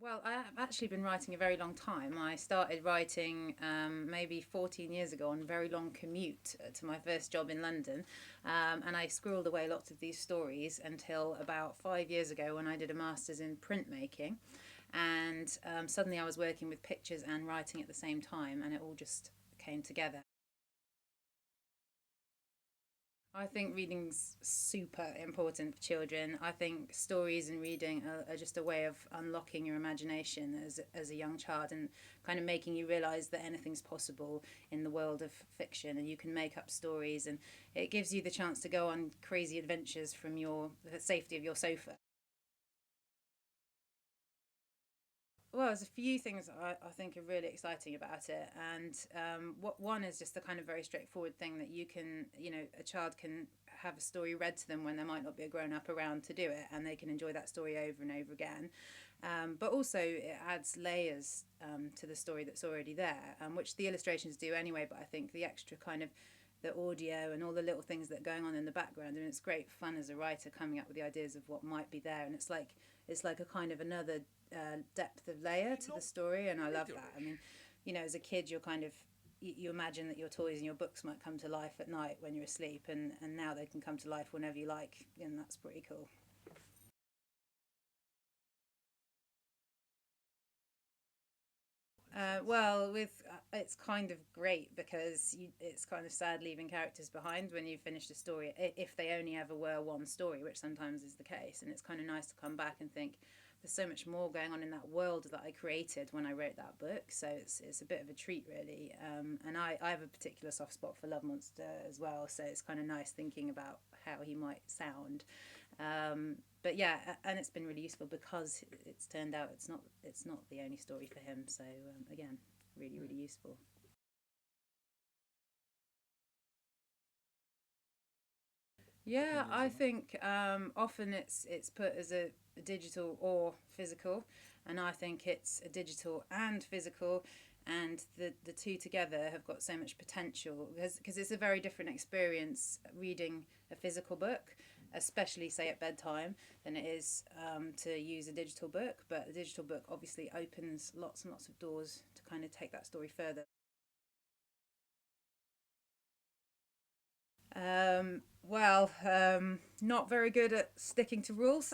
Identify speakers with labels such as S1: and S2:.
S1: Well, I've actually been writing a very long time. I started writing maybe 14 years ago on a very long commute to my first job in London. And I squirreled away lots of these stories until about 5 years ago when I did a master's in printmaking. And suddenly I was working with pictures and writing at the same time, and it all just came together. I think reading's super important for children. I think stories and reading are just a way of unlocking your imagination as a young child and kind of making you realize that anything's possible in the world of fiction and you can make up stories, and it gives you the chance to go on crazy adventures from the safety of your sofa. Well, there's a few things I think are really exciting about it, and what one is just the kind of very straightforward thing that a child can have a story read to them when there might not be a grown up around to do it, and they can enjoy that story over and over again. But also, it adds layers to the story that's already there, which the illustrations do anyway. But I think the extra kind of the audio and all the little things that are going on in the background, and it's great fun as a writer coming up with the ideas of what might be there, and it's like a kind of another depth of layer to the story, and I love that. I mean, as a kid, you're kind of you imagine that your toys and your books might come to life at night when you're asleep, and now they can come to life whenever you like, and that's pretty cool. Well, with it's kind of great because it's kind of sad leaving characters behind when you finish the story, if they only ever were one story, which sometimes is the case. And it's kind of nice to come back and think there's so much more going on in that world that I created when I wrote that book. So it's a bit of a treat, really. And I have a particular soft spot for Love Monster as well. So it's kind of nice thinking about how he might sound. But yeah, and it's been really useful because it's turned out it's not the only story for him. So again, really really useful. Yeah, I think often it's put as a digital or physical, and I think it's a digital and physical, and the two together have got so much potential because it's a very different experience reading a physical book, especially say at bedtime, than it is to use a digital book. But a digital book obviously opens lots and lots of doors to kind of take that story further. Well, not very good at sticking to rules.